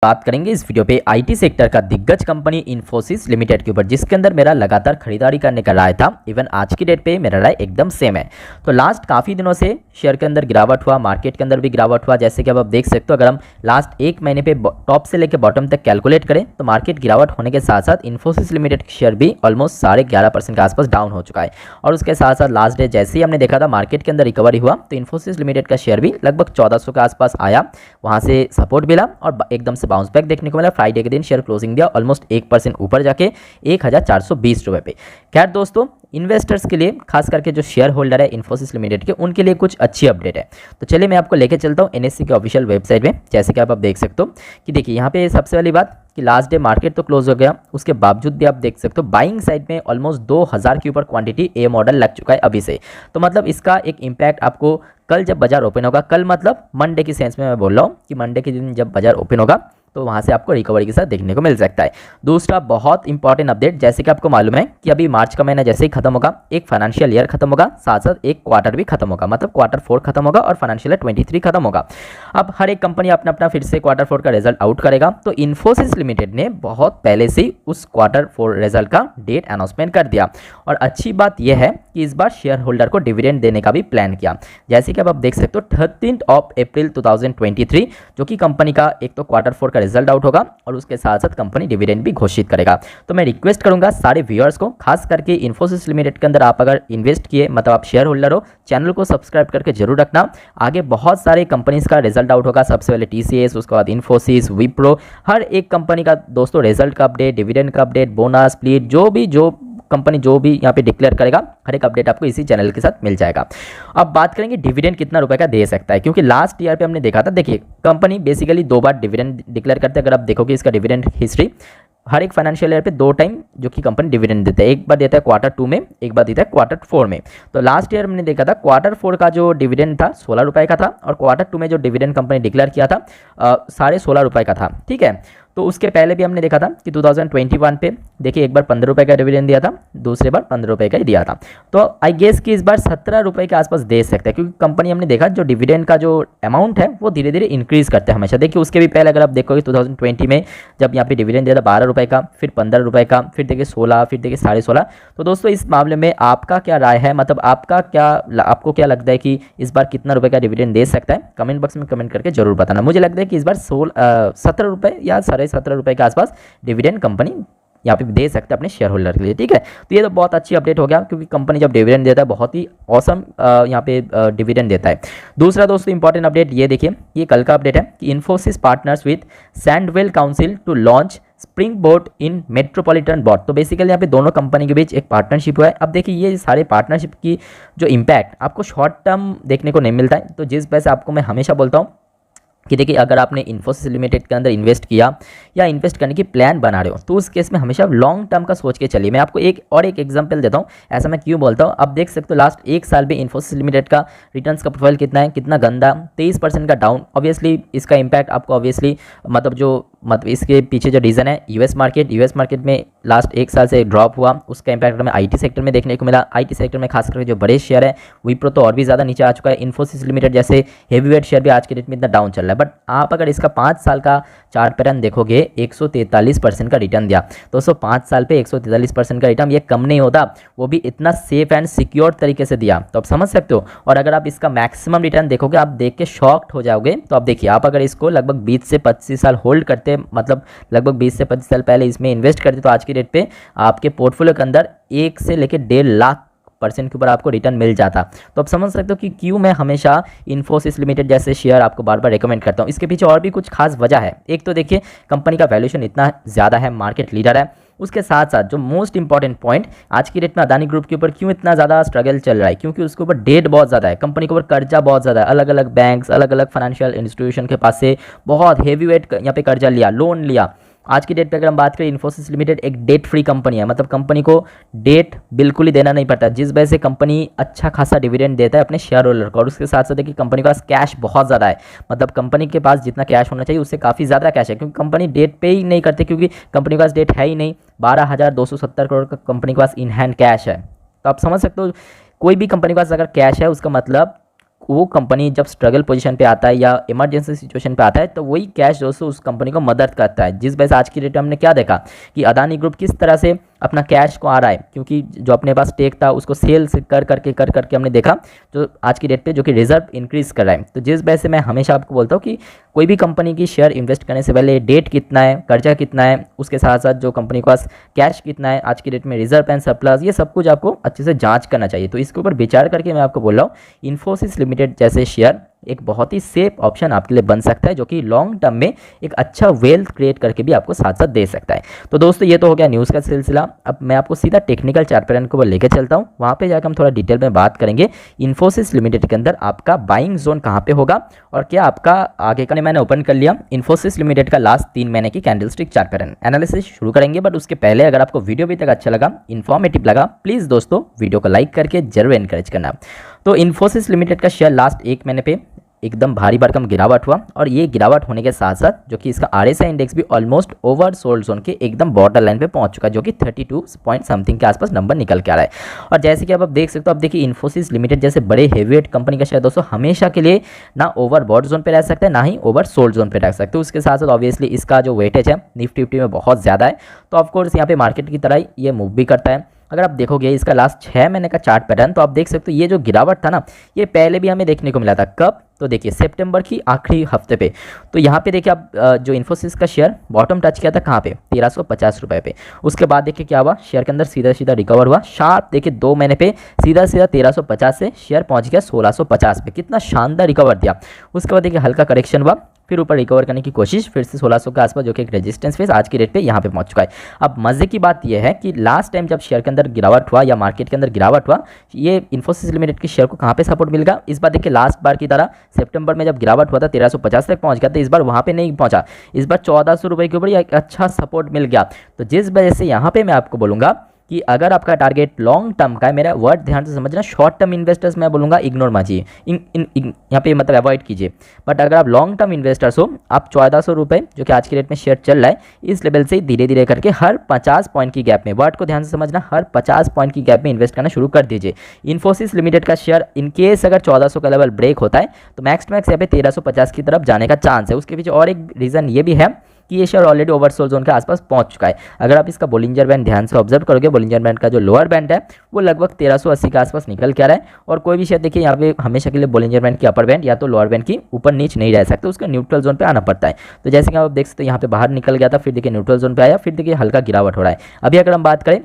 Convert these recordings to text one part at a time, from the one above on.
बात करेंगे इस वीडियो पे आईटी सेक्टर का दिग्गज कंपनी इन्फोसिस लिमिटेड के ऊपर, जिसके अंदर मेरा लगातार खरीदारी करने का राय था। इवन आज की डेट पे मेरा राय एकदम सेम है। तो लास्ट काफ़ी दिनों से शेयर के अंदर गिरावट हुआ, मार्केट के अंदर भी गिरावट हुआ। जैसे कि अब आप देख सकते हो, अगर हम लास्ट एक महीने पे टॉप से लेकर बॉटम तक कैलकुलेट करें तो मार्केट गिरावट होने के साथ साथ इन्फोसिस लिमिटेड के शेयर भी ऑलमोस्ट 11.5% के आसपास डाउन हो चुका है। और उसके साथ साथ लास्ट डे जैसे ही हमने देखा था मार्केट के अंदर रिकवरी हुआ तो इन्फोसिस लिमिटेड का शेयर भी लगभग 1400 के आसपास आया, वहाँ से सपोर्ट मिला और एकदम से बाउंस बैक देखने को मिला। फ्राइडे के दिन शेयर क्लोजिंग दिया ऑलमोस्ट 1% ऊपर जाके 1420 रुपये पे। खैर दोस्तों, इन्वेस्टर्स के लिए खास करके जो शेयर होल्डर है इन्फोसिस लिमिटेड के, उनके लिए कुछ अच्छी अपडेट है। तो चलिए मैं आपको लेके चलता हूँ एनएससी के ऑफिशियल वेबसाइट में। जैसे कि आप देख सकते हो कि देखिए यहाँ पे सबसे पहली बात कि लास्ट डे मार्केट तो क्लोज हो गया, उसके बावजूद भी आप देख सकते हो बाइंग साइड में ऑलमोस्ट 2000 के ऊपर क्वांटिटी ए मॉडल लग चुका है अभी से। तो मतलब इसका एक इम्पैक्ट आपको कल जब बाजार ओपन होगा, कल मतलब मंडे की सेंस में मैं बोल रहा हूँ कि मंडे के दिन जब बाजार ओपन होगा तो वहाँ से आपको रिकवरी के साथ देखने को मिल सकता है। दूसरा बहुत इंपॉर्टेंट अपडेट, जैसे कि आपको मालूम है कि अभी मार्च का महीना जैसे ही खत्म होगा, एक फाइनेंशियल ईयर खत्म होगा, साथ साथ एक क्वार्टर भी खत्म होगा, मतलब क्वार्टर 4 खत्म होगा और फाइनेंशियल ईयर 23 खत्म होगा। अब हर एक कंपनी अपना अपना फिर से क्वार्टर 4 का रिजल्ट आउट करेगा। तो इन्फोसिस लिमिटेड ने बहुत पहले से उस क्वार्टर 4 रिजल्ट का डेट अनाउंसमेंट कर दिया। और अच्छी बात यह है कि इस बार शेयर होल्डर को डिविडेंड देने का भी प्लान किया। जैसे कि अब आप देख सकते हो 13 अप्रैल 2023 जो कि कंपनी का एक तो क्वार्टर 4 का रिजल्ट आउट होगा और उसके साथ साथ कंपनी डिविडेंड भी घोषित करेगा। तो मैं रिक्वेस्ट करूंगा सारे व्यूअर्स को, खास करके इन्फोसिस लिमिटेड के अंदर आप अगर इन्वेस्ट किए, मतलब आप शेयर होल्डर हो, चैनल को सब्सक्राइब करके जरूर रखना। आगे बहुत सारे कंपनीज का रिजल्ट आउट होगा, सबसे पहले टीसीएस, उसके बाद इन्फोसिस, विप्रो, हर एक कंपनी का दोस्तों रिजल्ट का अपडेट, डिविडेंड का अपडेट, बोनस, स्प्लिट, जो कंपनी जो भी यहाँ पे डिक्लेयर करेगा, हर एक अपडेट आपको इसी चैनल के साथ मिल जाएगा। अब बात करेंगे डिविडेंड कितना रुपए का दे सकता है, क्योंकि लास्ट ईयर पे हमने देखा था, देखिए कंपनी बेसिकली 2 बार डिविडेंड डिक्लेयर करते हैं। अगर आप देखोगे इसका डिविडेंड हिस्ट्री, हर एक फाइनेंशियल ईयर पे 2 टाइम जो कि कंपनी डिविडेंड देता है, एक बार देता है क्वार्टर 2 में, एक बार देता है क्वार्टर 4 में। तो लास्ट ईयर हमने देखा था क्वार्टर 4 का जो डिविडेंड था 16 रुपये का था और क्वार्टर 2 में जो डिविडेंड कंपनी डिक्लेयर किया था 16.5 रुपये का था। ठीक है, तो उसके पहले भी हमने देखा था कि 2021 पे देखिए एक बार 15 रुपये का डिविडेंड दिया था, दूसरे बार 15 रुपये का ही दिया था। तो आई गेस कि इस बार 17 रुपये के आसपास दे सकते हैं, क्योंकि कंपनी हमने देखा जो डिविडेंड का जो अमाउंट है वो धीरे धीरे इंक्रीज करते हैं हमेशा। देखिए उसके भी पहले अगर आप देखोगे 2020 में जब यहाँ पे डिविडेंड दिया था 12 रुपये का, फिर 15 रुपये का, फिर देखिए 16, फिर देखिए 16.5। तो दोस्तों इस मामले में आपका क्या राय है, मतलब आपको क्या लगता है कि इस बार कितना रुपये का डिविडेंड दे सकता है? कमेंट बॉक्स में कमेंट करके जरूर बताना। मुझे लगता है कि इस बार 17 रुपये या 17.5 रुपये के आसपास डिविडेंड कंपनी यहाँ पे दे सकते हैं अपने शेयर होल्डर के लिए। ठीक है, तो ये तो बहुत अच्छी अपडेट हो गया, क्योंकि कंपनी जब डिविडेंड देता है बहुत ही ऑसम यहाँ पे डिविडेंड देता है। दूसरा दोस्तों इंपॉर्टेंट अपडेट ये देखिए, ये कल का अपडेट है कि Infosys partners with Sandwell council to launch spring bot in metropolitan bot. तो बेसिकली यहाँ पे दोनों कंपनी के बीच एक पार्टनरशिप हुआ है। अब देखिए ये सारे पार्टनरशिप की जो इम्पैक्ट आपको शॉर्ट टर्म देखने को नहीं मिलता है। तो जिस वजह से आपको मैं हमेशा बोलता हूँ कि देखिए अगर आपने इन्फोसिस लिमिटेड के अंदर इन्वेस्ट किया या इन्वेस्ट करने की प्लान बना रहे हो तो उस केस में हमेशा लॉन्ग टर्म का सोच के चलिए। मैं आपको एक एग्जांपल देता हूँ, ऐसा मैं क्यों बोलता हूँ। अब देख सकते हो लास्ट एक साल में इन्फोसिस लिमिटेड का रिटर्न्स का प्रोफाइल कितना है, कितना गंदा, 23% का डाउन। ऑब्वियसली इसका इम्पैक्ट आपको ऑब्वियसली मतलब इसके पीछे जो रीज़न है यूएस मार्केट में लास्ट एक साल से ड्रॉप हुआ, उसका इम्पैक्ट हमें आईटी सेक्टर में देखने को मिला। आईटी सेक्टर में खास करके जो बड़े शेयर है विप्रो तो और भी ज़्यादा नीचे आ चुका है। इन्फोसिस लिमिटेड जैसे हेवीवेट शेयर भी आज के डेट में इतना डाउन चल रहा है। बट आप अगर इसका 5 साल का चार्ट पैटर्न देखोगे 143% का रिटर्न दिया। दोस्तों 5 साल पे 143% का रिटर्न, ये कम नहीं होता, वो भी इतना सेफ एंड सिक्योर तरीके से दिया। तो आप समझ सकते हो। और अगर आप इसका मैक्सिमम रिटर्न देखोगे आप देख के शॉक्ड हो जाओगे। तो आप देखिए, आप अगर इसको लगभग 20 से 25 साल होल्ड करते, मतलब लगभग 20 से 25 साल पहले इसमें इन्वेस्ट करते, तो आज की डेट पे आपके पोर्टफोलियो के अंदर 1 से लेकर 1.5 लाख % के ऊपर आपको रिटर्न मिल जाता। तो आप समझ सकते हो कि क्यों मैं हमेशा इन्फोसिस लिमिटेड जैसे शेयर आपको बार बार रिकमेंड करता हूँ। इसके पीछे और भी कुछ खास वजह है। एक तो देखिए कंपनी का वैल्यूएशन इतना ज़्यादा है, मार्केट लीडर है। उसके साथ साथ जो मोस्ट इंपॉर्टेंट पॉइंट आज की डेट में अदानी ग्रुप के ऊपर क्यों इतना ज़्यादा स्ट्रगल चल रहा है, क्योंकि उसके ऊपर डेट बहुत ज़्यादा है, कंपनी के ऊपर कर्जा बहुत ज़्यादा है। अलग अलग बैंक्स, अलग अलग फाइनेंशियल इंस्टीट्यूशन के पास से बहुत हेवी वेट यहाँ पे कर्जा लिया, लोन लिया। आज की डेट पे अगर हम बात करें इन्फोसिस लिमिटेड एक डेट फ्री कंपनी है, मतलब कंपनी को डेट बिल्कुल ही देना नहीं पड़ता, जिस वजह से कंपनी अच्छा खासा डिविडेंड देता है अपने शेयर होल्डर को। और उसके साथ साथ देखिए कंपनी के पास कैश बहुत ज़्यादा है, मतलब कंपनी के पास जितना कैश होना चाहिए उससे काफ़ी ज़्यादा कैश है, क्योंकि कंपनी डेट पे ही नहीं करते, क्योंकि कंपनी के पास डेट है ही नहीं। 12,270 करोड़ का कंपनी के पास इन हैंड कैश है। तो आप समझ सकते हो कोई भी कंपनी के पास अगर कैश है उसका मतलब वो कंपनी जब स्ट्रगल पोजीशन पे आता है या इमरजेंसी सिचुएशन पे आता है तो वही कैश दोस्तों उस कंपनी को मदद करता है। जिस वजह से आज की डेट में हमने क्या देखा कि अदानी ग्रुप किस तरह से अपना कैश को आ रहा है, क्योंकि जो अपने पास टेक था उसको सेल कर करके हमने देखा जो आज की डेट पे जो कि रिजर्व इंक्रीज कर रहा है। तो जिस वजह से मैं हमेशा आपको बोलता हूँ कि कोई भी कंपनी की शेयर इन्वेस्ट करने से पहले डेट कितना है, कर्जा कितना है, उसके साथ साथ जो कंपनी के पास कैश कितना है, आज की डेट में रिजर्व एंड सरप्लस, ये सब कुछ आपको अच्छे से जांच करना चाहिए। तो इसके ऊपर विचार करके मैं आपको बोल रहा हूँ इन्फोसिस लिमिटेड जैसे शेयर एक बहुत ही सेफ ऑप्शन आपके लिए बन सकता है, जो कि लॉन्ग टर्म में एक अच्छा वेल्थ क्रिएट करके भी आपको साथ साथ दे सकता है। तो दोस्तों ये तो हो गया न्यूज़ का सिलसिला। अब मैं आपको सीधा टेक्निकल चार्ट पैटर्न को लेकर चलता हूँ, वहाँ पे जाकर हम थोड़ा डिटेल में बात करेंगे इन्फोसिस लिमिटेड के अंदर आपका बाइंग जोन कहाँ पे होगा और क्या आपका आगे का। मैंने ओपन कर लिया इन्फोसिस लिमिटेड का लास्ट 3 महीने की कैंडलस्टिक चार्ट पैटर्न एनालिसिस शुरू करेंगे। बट उसके पहले अगर आपको वीडियो अभी तक अच्छा लगा, इन्फॉर्मेटिव लगा, प्लीज़ दोस्तों वीडियो को लाइक करके जरूर एनकरेज करना। तो इन्फोसिस लिमिटेड का शेयर लास्ट 1 महीने पे एकदम भारी भरकम गिरावट हुआ और ये गिरावट होने के साथ साथ जो कि इसका आरएसआई इंडेक्स भी ऑलमोस्ट ओवर सोल्ड जोन के एकदम बॉर्डर लाइन पे पहुंच चुका है, जो कि 32 पॉइंट समथिंग के आसपास नंबर निकल के आ रहा है। और जैसे कि अब आप देख सकते हो, अब देखिए इन्फोसिस लिमिटेड जैसे बड़े हेवीवेट कंपनी का शेयर दोस्तों हमेशा के लिए ना ओवर बॉर्डर जोन पे रह सकता है ना ही ओवर सोल्ड जोन पे रह सकते हो। उसके साथ साथ ऑब्वियसली इसका जो वेटेज है निफ्टी फिफ्टी में बहुत ज़्यादा है, तो ऑफकोर्स यहाँ पे मार्केट की तरह ही ये मूव भी करता है। अगर आप देखोगे इसका लास्ट 6 महीने का चार्ट पैटर्न तो आप देख सकते हो ये जो गिरावट था ना, ये पहले भी हमें देखने को मिला था। कब? तो देखिए सितंबर की आखिरी हफ्ते पे। तो यहाँ पे देखिए आप जो इन्फोसिस का शेयर बॉटम टच किया था कहाँ पे, 1350 रुपये पे। उसके बाद देखिए क्या हुआ, शेयर के अंदर सीधा सीधा रिकवर हुआ शार्प। देखिए 2 महीने पे सीधा सीधा 1350 से शेयर पहुँच गया 1650 पे, कितना शानदार रिकवर दिया। उसके बाद देखिए हल्का करेक्शन हुआ, फिर ऊपर रिकवर करने की कोशिश, फिर से 1600 के आसपास जो कि एक रेजिस्टेंस फेस आज की डेट पे यहाँ पे पहुँच चुका है। अब मजे की बात यह है कि लास्ट टाइम जब शेयर के अंदर गिरावट हुआ या मार्केट के अंदर गिरावट हुआ, ये इन्फोसिस लिमिटेड के शेयर को कहाँ पे सपोर्ट मिलेगा। इस बार देखिए लास्ट बार की तरह सितंबर में जब गिरावट हुआ था 1350 तक पहुँच गया था, इस बार वहाँ पे नहीं पहुँचा, इस बार 1400 रुपये के ऊपर एक अच्छा सपोर्ट मिल गया। तो जिस वजह से यहाँ पे मैं आपको बोलूँगा कि अगर आपका टारगेट लॉन्ग टर्म का है, मेरा वर्ड ध्यान से समझना, शॉर्ट टर्म इन्वेस्टर्स मैं बोलूँगा इग्नोर माजिए, यहाँ पे मतलब अवॉइड कीजिए। बट अगर आप लॉन्ग टर्म इन्वेस्टर्स हो, आप 1400 रुपये जो कि आज की डेट में शेयर चल रहा है, इस लेवल से धीरे धीरे करके हर 50 पॉइंट की गैप में, वर्ड को ध्यान से समझना, हर 50 पॉइंट की गैप में इन्वेस्ट करना शुरू कर दीजिए। इन्फोसिस लिमिटेड का शेयर इनकेस अगर 1400 का लेवल ब्रेक होता है तो मैक्स यहाँ पे 1350 की तरफ जाने का चांस है। उसके पीछे और एक रीज़न ये भी है कि ये शेयर ऑलरेडी ओवरसोल्ड जोन के आसपास पहुंच चुका है। अगर आप इसका बोलिंजर बैंड ध्यान से ऑब्जर्व करोगे, बोलिंजर बैंड का जो लोअर बैंड है वो लगभग 1380 के आसपास निकल के आ रहा है। और कोई भी शेयर देखिए यहाँ पे हमेशा के लिए बोलिंजर बैंड की अपर बैंड या तो लोअर बैंड की ऊपर नीच नहीं रह सकते, उसका न्यूट्रल जोन पे आना पड़ता है। तो जैसे कि आप देख सकते हो यहाँ पे बाहर निकल गया था, फिर देखिए न्यूट्रल जोन पे आया, फिर देखिए हल्का गिरावट हो रहा है। अभी अगर हम बात करें,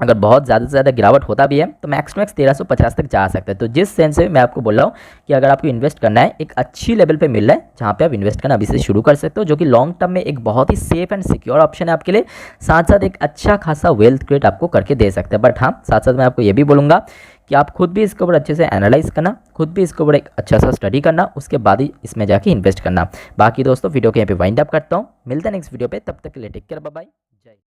अगर बहुत ज़्यादा से ज़्यादा गिरावट होता भी है तो मैक्स 1350 तक जा सकता है। तो जिस सेंस से मैं आपको बोल रहा हूँ कि अगर आपको इन्वेस्ट करना है, एक अच्छी लेवल पे मिल रहा है जहाँ पे आप इन्वेस्ट करना अभी से शुरू कर सकते हो, जो कि लॉन्ग टर्म में एक बहुत ही सेफ एंड सिक्योर ऑप्शन है आपके लिए, साथ साथ एक अच्छा खासा वेल्थ क्रिएट आपको करके दे सकते हैं। बट हाँ, साथ साथ मैं आपको ये भी बोलूँगा कि आप खुद भी इसके ऊपर अच्छे से एनालाइज करना, खुद भी इसके ऊपर एक अच्छा सा स्टडी करना, उसके बाद ही इसमें जाके इन्वेस्ट करना। बाकी दोस्तों वीडियो को यहाँ पे वाइंड अप करता हूँ, मिलते हैं नेक्स्ट वीडियो पे, तब तक के लिए टेक केयर, बाय बाय।